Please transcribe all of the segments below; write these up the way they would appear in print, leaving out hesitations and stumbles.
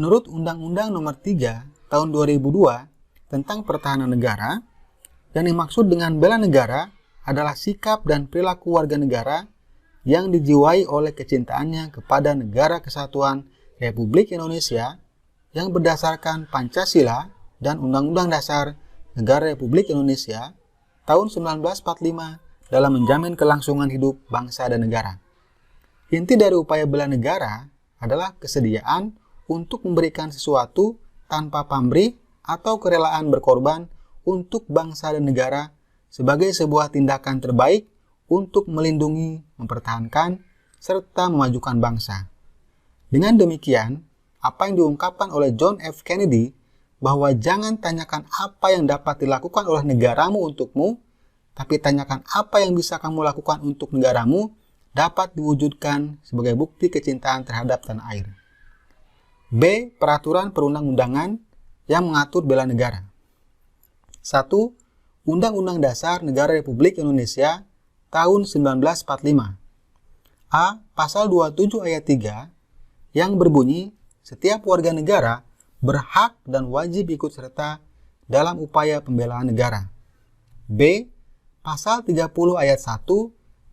Menurut Undang-Undang Nomor 3 Tahun 2002 tentang Pertahanan Negara, yang dimaksud dengan bela negara adalah sikap dan perilaku warga negara yang dijiwai oleh kecintaannya kepada Negara Kesatuan Republik Indonesia yang berdasarkan Pancasila dan Undang-Undang Dasar Negara Republik Indonesia tahun 1945 dalam menjamin kelangsungan hidup bangsa dan negara. Inti dari upaya bela negara adalah kesediaan untuk memberikan sesuatu tanpa pamrih atau kerelaan berkorban untuk bangsa dan negara sebagai sebuah tindakan terbaik untuk melindungi, mempertahankan, serta memajukan bangsa. Dengan demikian, apa yang diungkapkan oleh John F. Kennedy bahwa jangan tanyakan apa yang dapat dilakukan oleh negaramu untukmu, tapi tanyakan apa yang bisa kamu lakukan untuk negaramu dapat diwujudkan sebagai bukti kecintaan terhadap tanah air. B. Peraturan perundang-undangan yang mengatur bela negara. 1. Undang-Undang Dasar Negara Republik Indonesia tahun 1945. A. Pasal 27 ayat 3 yang berbunyi, setiap warga negara berhak dan wajib ikut serta dalam upaya pembelaan negara. B. Pasal 30 ayat 1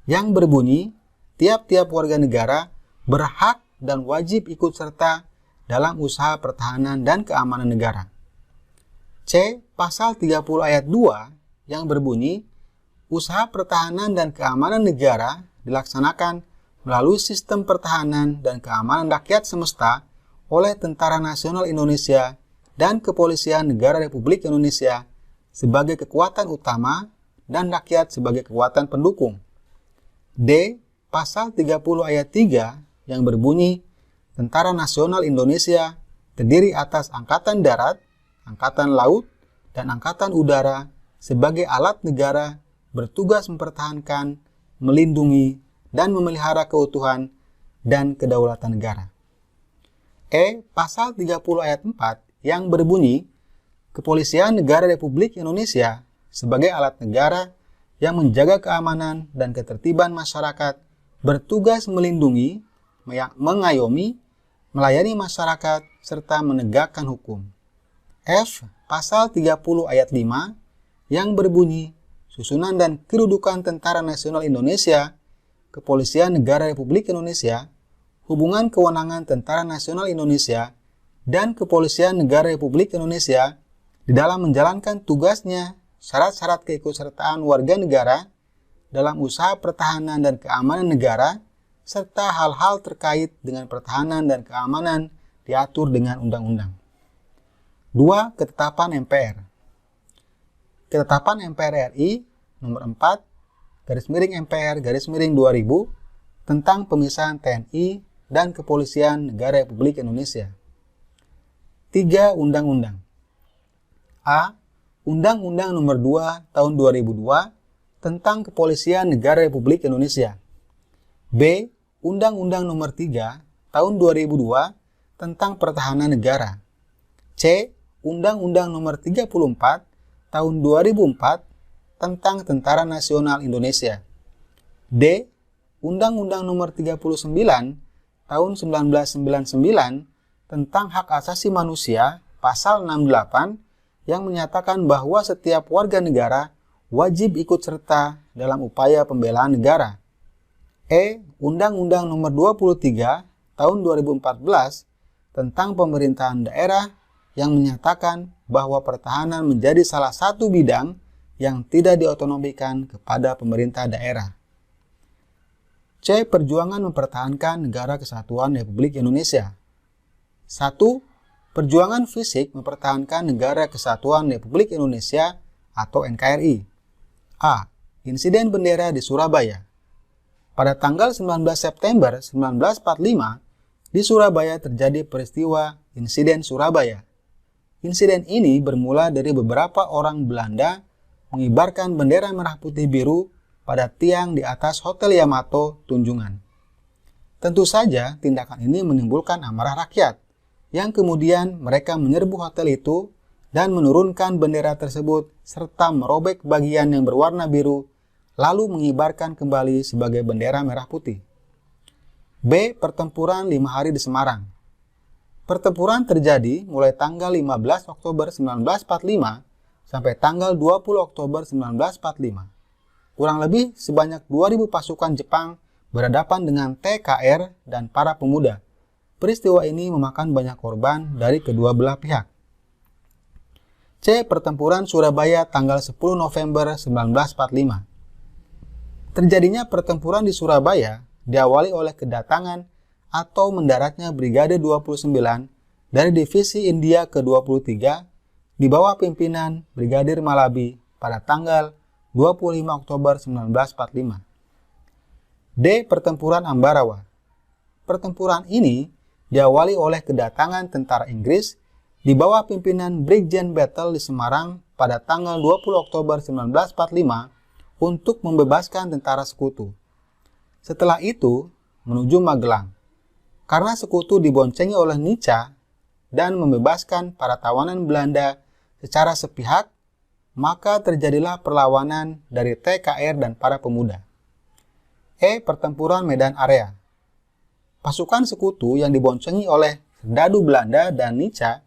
yang berbunyi, tiap-tiap warga negara berhak dan wajib ikut serta dalam usaha pertahanan dan keamanan negara. C. Pasal 30 ayat 2 yang berbunyi, usaha pertahanan dan keamanan negara dilaksanakan melalui sistem pertahanan dan keamanan rakyat semesta oleh Tentara Nasional Indonesia dan Kepolisian Negara Republik Indonesia sebagai kekuatan utama dan rakyat sebagai kekuatan pendukung. D. Pasal 30 ayat 3 yang berbunyi, Tentara Nasional Indonesia terdiri atas Angkatan Darat, Angkatan Laut, dan Angkatan Udara sebagai alat negara bertugas mempertahankan, melindungi, dan memelihara keutuhan dan kedaulatan negara. E. Pasal 30 ayat 4 yang berbunyi, Kepolisian Negara Republik Indonesia sebagai alat negara yang menjaga keamanan dan ketertiban masyarakat bertugas melindungi, mengayomi, melayani masyarakat, serta menegakkan hukum. F. Pasal 30 ayat 5 yang berbunyi, susunan dan kedudukan Tentara Nasional Indonesia, Kepolisian Negara Republik Indonesia, hubungan kewenangan Tentara Nasional Indonesia, dan Kepolisian Negara Republik Indonesia di dalam menjalankan tugasnya, syarat-syarat keikutsertaan warga negara dalam usaha pertahanan dan keamanan negara, serta hal-hal terkait dengan pertahanan dan keamanan diatur dengan undang-undang. 2. Ketetapan MPR. Ketetapan MPR RI nomor 4 /MPR/2000 tentang pemisahan TNI dan Kepolisian Negara Republik Indonesia. 3. Undang-undang. A. Undang-Undang Nomor 2 Tahun 2002 tentang Kepolisian Negara Republik Indonesia. B. Undang-Undang Nomor 3 Tahun 2002 tentang Pertahanan Negara. C. Undang-Undang Nomor 34 Tahun 2004 tentang Tentara Nasional Indonesia. D. Undang-Undang Nomor 39 Tahun 1999 tentang Hak Asasi Manusia Pasal 68 yang menyatakan bahwa setiap warga negara wajib ikut serta dalam upaya pembelaan negara. E. Undang-Undang Nomor 23 Tahun 2014 tentang pemerintahan daerah yang menyatakan bahwa pertahanan menjadi salah satu bidang yang tidak diotonomikan kepada pemerintah daerah. C. Perjuangan mempertahankan Negara Kesatuan Republik Indonesia. 1. Perjuangan fisik mempertahankan Negara Kesatuan Republik Indonesia atau NKRI. A. Insiden bendera di Surabaya. Pada tanggal 19 September 1945, di Surabaya terjadi peristiwa Insiden Surabaya. Insiden ini bermula dari beberapa orang Belanda mengibarkan bendera merah putih biru pada tiang di atas Hotel Yamato, Tunjungan. Tentu saja tindakan ini menimbulkan amarah rakyat, yang kemudian mereka menyerbu hotel itu dan menurunkan bendera tersebut serta merobek bagian yang berwarna biru, lalu mengibarkan kembali sebagai bendera merah putih. B. Pertempuran 5 hari di Semarang. Pertempuran terjadi mulai tanggal 15 Oktober 1945 sampai tanggal 20 Oktober 1945. Kurang lebih sebanyak 2.000 pasukan Jepang berhadapan dengan TKR dan para pemuda. Peristiwa ini memakan banyak korban dari kedua belah pihak. C. Pertempuran Surabaya tanggal 10 November 1945. Terjadinya pertempuran di Surabaya diawali oleh kedatangan atau mendaratnya Brigade 29 dari Divisi India ke-23 di bawah pimpinan Brigadir Malabi pada tanggal 25 Oktober 1945. D. Pertempuran Ambarawa. Pertempuran ini diawali oleh kedatangan tentara Inggris di bawah pimpinan Brigjen Battle di Semarang pada tanggal 20 Oktober 1945 untuk membebaskan tentara sekutu. Setelah itu, menuju Magelang. Karena sekutu diboncengi oleh Nica dan membebaskan para tawanan Belanda secara sepihak, maka terjadilah perlawanan dari TKR dan para pemuda. E. Pertempuran Medan Area. Pasukan sekutu yang diboncengi oleh serdadu Belanda dan Nica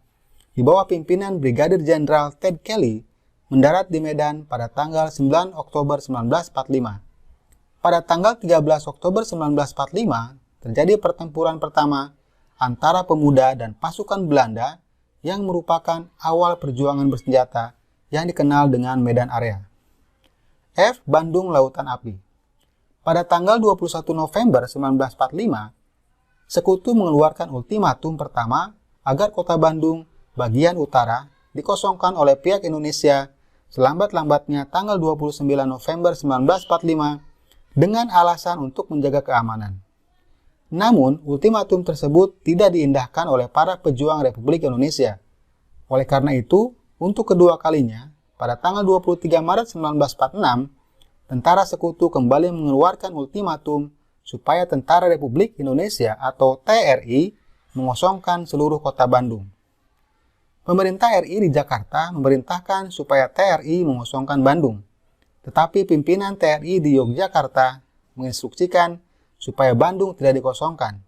di bawah pimpinan Brigadir Jenderal Ted Kelly mendarat di Medan pada tanggal 9 Oktober 1945. Pada tanggal 13 Oktober 1945, terjadi pertempuran pertama antara pemuda dan pasukan Belanda yang merupakan awal perjuangan bersenjata yang dikenal dengan Medan Area. F. Bandung Lautan Api. Pada tanggal 21 November 1945, Sekutu mengeluarkan ultimatum pertama agar kota Bandung bagian utara dikosongkan oleh pihak Indonesia selambat-lambatnya tanggal 29 November 1945 dengan alasan untuk menjaga keamanan. Namun, ultimatum tersebut tidak diindahkan oleh para pejuang Republik Indonesia. Oleh karena itu, untuk kedua kalinya, pada tanggal 23 Maret 1946, tentara sekutu kembali mengeluarkan ultimatum supaya Tentara Republik Indonesia atau TRI mengosongkan seluruh kota Bandung. Pemerintah RI di Jakarta memerintahkan supaya TRI mengosongkan Bandung. Tetapi pimpinan TRI di Yogyakarta menginstruksikan supaya Bandung tidak dikosongkan.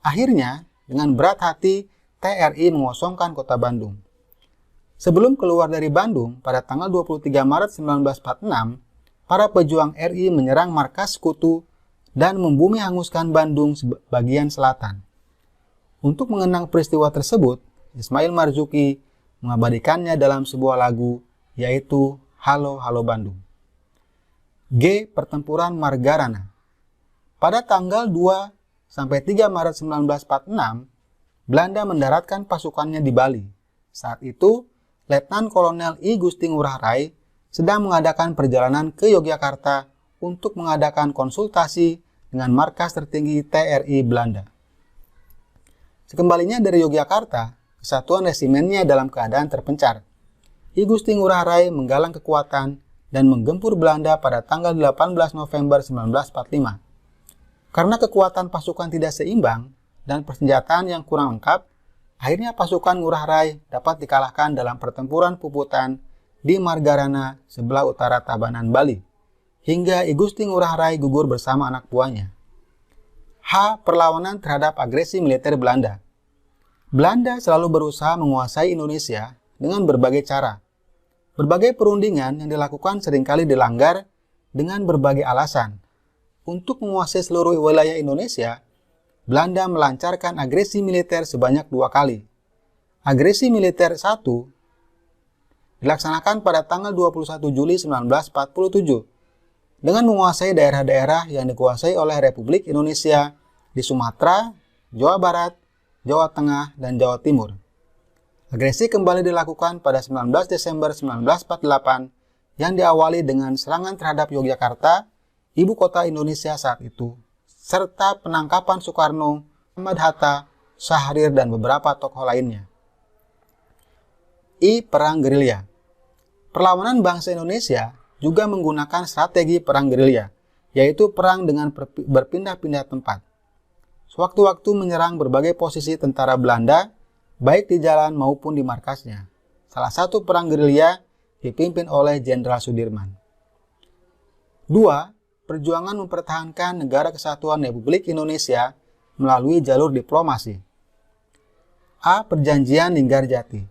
Akhirnya, dengan berat hati, TRI mengosongkan kota Bandung. Sebelum keluar dari Bandung, pada tanggal 23 Maret 1946, para pejuang RI menyerang markas sekutu dan membumi hanguskan Bandung bagian selatan. Untuk mengenang peristiwa tersebut, Ismail Marzuki mengabadikannya dalam sebuah lagu, yaitu Halo Halo Bandung. G. Pertempuran Margarana. Pada tanggal 2-3 Maret 1946, Belanda mendaratkan pasukannya di Bali. Saat itu, Letnan Kolonel I. Gusti Ngurah Rai sedang mengadakan perjalanan ke Yogyakarta untuk mengadakan konsultasi dengan markas tertinggi TRI Belanda. Sekembalinya dari Yogyakarta, kesatuan resimennya dalam keadaan terpencar. I Gusti Ngurah Rai menggalang kekuatan dan menggempur Belanda pada tanggal 18 November 1945. Karena kekuatan pasukan tidak seimbang dan persenjataan yang kurang lengkap, akhirnya pasukan Ngurah Rai dapat dikalahkan dalam pertempuran puputan di Margarana sebelah utara Tabanan, Bali, hingga I Gusti Ngurah Rai gugur bersama anak buahnya. H. Perlawanan terhadap agresi militer Belanda. Belanda selalu berusaha menguasai Indonesia dengan berbagai cara. Berbagai perundingan yang dilakukan seringkali dilanggar dengan berbagai alasan. Untuk menguasai seluruh wilayah Indonesia, Belanda melancarkan agresi militer sebanyak 2 kali. Agresi militer 1 dilaksanakan pada tanggal 21 Juli 1947 dengan menguasai daerah-daerah yang dikuasai oleh Republik Indonesia di Sumatera, Jawa Barat, Jawa Tengah, dan Jawa Timur. Agresi kembali dilakukan pada 19 Desember 1948 yang diawali dengan serangan terhadap Yogyakarta, ibu kota Indonesia saat itu, serta penangkapan Soekarno, Ahmad Hatta, Syahrir, dan beberapa tokoh lainnya. I. Perang Gerilya. Perlawanan bangsa Indonesia juga menggunakan strategi perang gerilya, yaitu perang dengan berpindah-pindah tempat. Sewaktu-waktu menyerang berbagai posisi tentara Belanda, baik di jalan maupun di markasnya. Salah satu perang gerilya dipimpin oleh Jenderal Sudirman. 2. Perjuangan mempertahankan negara kesatuan Republik Indonesia melalui jalur diplomasi. A. Perjanjian Linggarjati.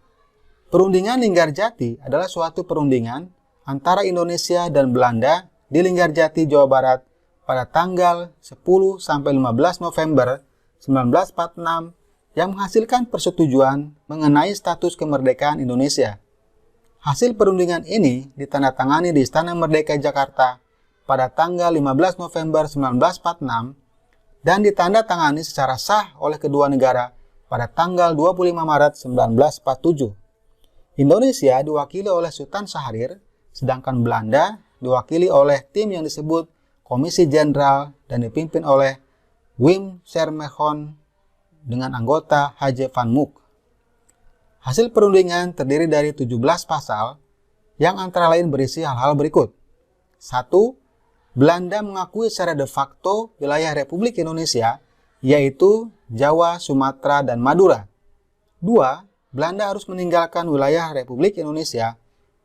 Perundingan Linggarjati adalah suatu perundingan antara Indonesia dan Belanda di Linggarjati, Jawa Barat pada tanggal 10-15 November 1946 yang menghasilkan persetujuan mengenai status kemerdekaan Indonesia. Hasil perundingan ini ditandatangani di Istana Merdeka Jakarta pada tanggal 15 November 1946 dan ditandatangani secara sah oleh kedua negara pada tanggal 25 Maret 1947. Indonesia diwakili oleh Sultan Syahrir, sedangkan Belanda diwakili oleh tim yang disebut Komisi Jenderal dan dipimpin oleh Wim Sermekhon dengan anggota H.J. van Mook. Hasil perundingan terdiri dari 17 pasal yang antara lain berisi hal-hal berikut. 1. Belanda mengakui secara de facto wilayah Republik Indonesia, yaitu Jawa, Sumatera, dan Madura. 2. Belanda harus meninggalkan wilayah Republik Indonesia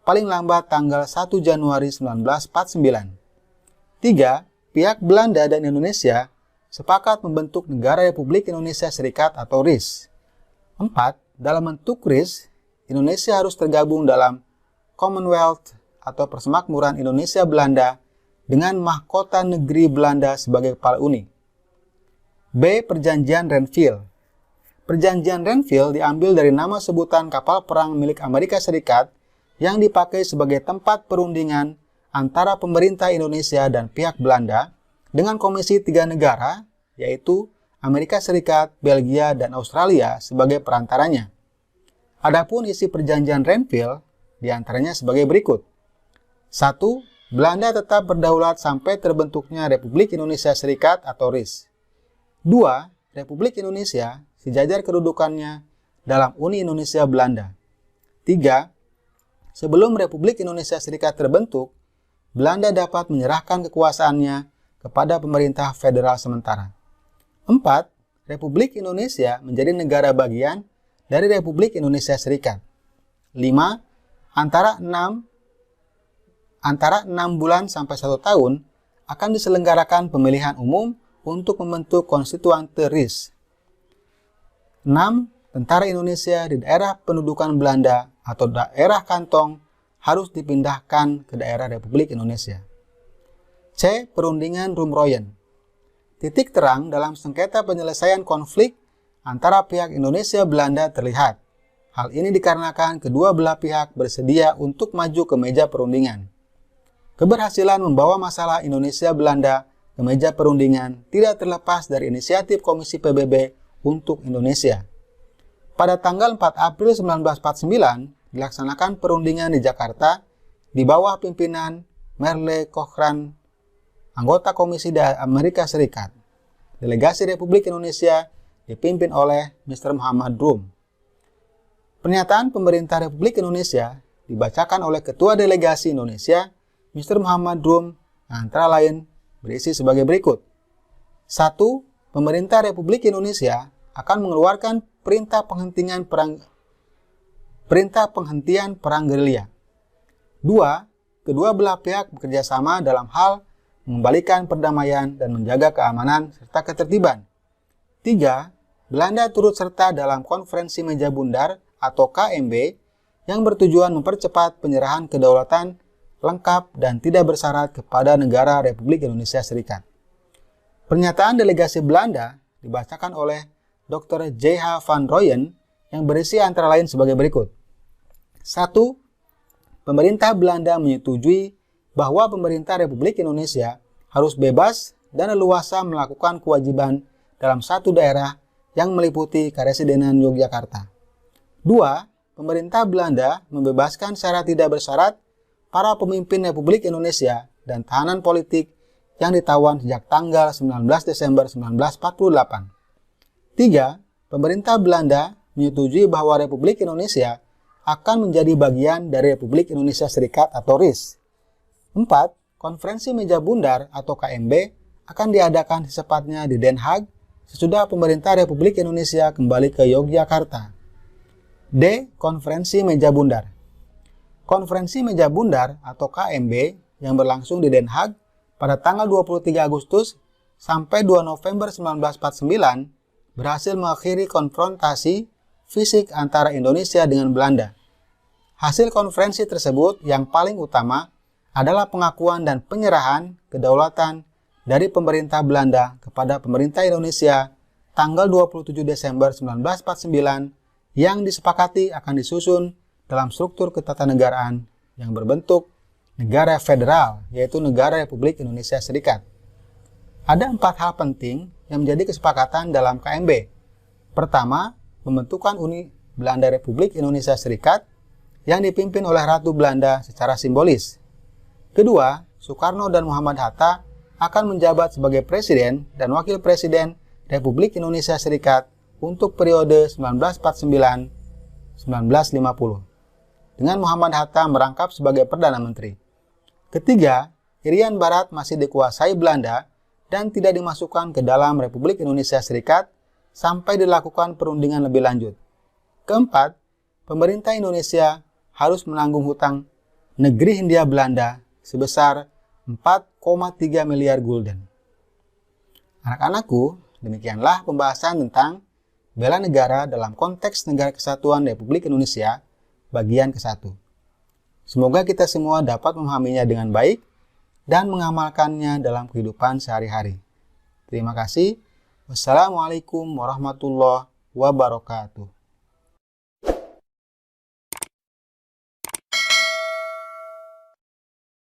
paling lambat tanggal 1 Januari 1949. 3. Pihak Belanda dan Indonesia sepakat membentuk Negara Republik Indonesia Serikat atau RIS. 4. Dalam bentuk RIS, Indonesia harus tergabung dalam Commonwealth atau Persemakmuran Indonesia Belanda dengan mahkota negeri Belanda sebagai kepala uni. B. Perjanjian Renville. Perjanjian Renville diambil dari nama sebutan kapal perang milik Amerika Serikat yang dipakai sebagai tempat perundingan antara pemerintah Indonesia dan pihak Belanda dengan komisi 3 negara, yaitu Amerika Serikat, Belgia, dan Australia sebagai perantaranya. Adapun isi perjanjian Renville diantaranya sebagai berikut. 1. Belanda tetap berdaulat sampai terbentuknya Republik Indonesia Serikat atau RIS. 2. Republik Indonesia sejajar kedudukannya dalam Uni Indonesia Belanda. 3. Sebelum Republik Indonesia Serikat terbentuk, Belanda dapat menyerahkan kekuasaannya kepada pemerintah federal sementara. 4. Republik Indonesia menjadi negara bagian dari Republik Indonesia Serikat. 5. Antara 6 bulan sampai 1 tahun akan diselenggarakan pemilihan umum untuk membentuk konstituante RIS. 6. Tentara Indonesia di daerah pendudukan Belanda atau daerah kantong harus dipindahkan ke daerah Republik Indonesia. C. Perundingan Rumroyen. Titik terang dalam sengketa penyelesaian konflik antara pihak Indonesia Belanda terlihat. Hal ini dikarenakan kedua belah pihak bersedia untuk maju ke meja perundingan. Keberhasilan membawa masalah Indonesia Belanda ke meja perundingan tidak terlepas dari inisiatif Komisi PBB untuk Indonesia. Pada tanggal 4 April 1949 dilaksanakan perundingan di Jakarta di bawah pimpinan Merle Cochrane, anggota Komisi Amerika Serikat. Delegasi Republik Indonesia dipimpin oleh Mr. Muhammad Rum. Pernyataan pemerintah Republik Indonesia dibacakan oleh Ketua Delegasi Indonesia, Mr. Muhammad Rum, antara lain berisi sebagai berikut. 1. Pemerintah Republik Indonesia akan mengeluarkan perintah penghentian perang gerilya. 2. Kedua belah pihak bekerjasama dalam hal mengembalikan perdamaian dan menjaga keamanan serta ketertiban. 3. Belanda turut serta dalam konferensi meja bundar atau KMB yang bertujuan mempercepat penyerahan kedaulatan lengkap dan tidak bersyarat kepada negara Republik Indonesia Serikat. Pernyataan delegasi Belanda dibacakan oleh Dr. J.H. van Rooyen yang berisi antara lain sebagai berikut. 1. Pemerintah Belanda menyetujui bahwa pemerintah Republik Indonesia harus bebas dan leluasa melakukan kewajiban dalam satu daerah yang meliputi Karesidenan Yogyakarta. 2. Pemerintah Belanda membebaskan secara tidak bersyarat para pemimpin Republik Indonesia dan tahanan politik yang ditawan sejak tanggal 19 Desember 1948. 3. Pemerintah Belanda menyetujui bahwa Republik Indonesia akan menjadi bagian dari Republik Indonesia Serikat atau RIS. 4. Konferensi Meja Bundar atau KMB akan diadakan secepatnya di Den Haag sesudah pemerintah Republik Indonesia kembali ke Yogyakarta. D. Konferensi Meja Bundar. Konferensi Meja Bundar atau KMB yang berlangsung di Den Haag pada tanggal 23 Agustus sampai 2 November 1949 berhasil mengakhiri konfrontasi fisik antara Indonesia dengan Belanda. Hasil konferensi tersebut yang paling utama adalah pengakuan dan penyerahan kedaulatan dari pemerintah Belanda kepada pemerintah Indonesia tanggal 27 Desember 1949 yang disepakati akan disusun dalam struktur ketatanegaraan yang berbentuk negara federal, yaitu Negara Republik Indonesia Serikat. Ada 4 hal penting yang menjadi kesepakatan dalam KMB. Pertama, pembentukan Uni Belanda Republik Indonesia Serikat yang dipimpin oleh Ratu Belanda secara simbolis. Kedua, Soekarno dan Muhammad Hatta akan menjabat sebagai Presiden dan Wakil Presiden Republik Indonesia Serikat untuk periode 1949-1950, dengan Muhammad Hatta merangkap sebagai Perdana Menteri. Ketiga, Irian Barat masih dikuasai Belanda dan tidak dimasukkan ke dalam Republik Indonesia Serikat sampai dilakukan perundingan lebih lanjut. Keempat, pemerintah Indonesia harus menanggung hutang negeri Hindia Belanda sebesar 4,3 miliar gulden. Anak-anakku, demikianlah pembahasan tentang bela negara dalam konteks Negara Kesatuan Republik Indonesia bagian ke-1. Semoga kita semua dapat memahaminya dengan baik dan mengamalkannya dalam kehidupan sehari-hari. Terima kasih. Wassalamualaikum warahmatullahi wabarakatuh.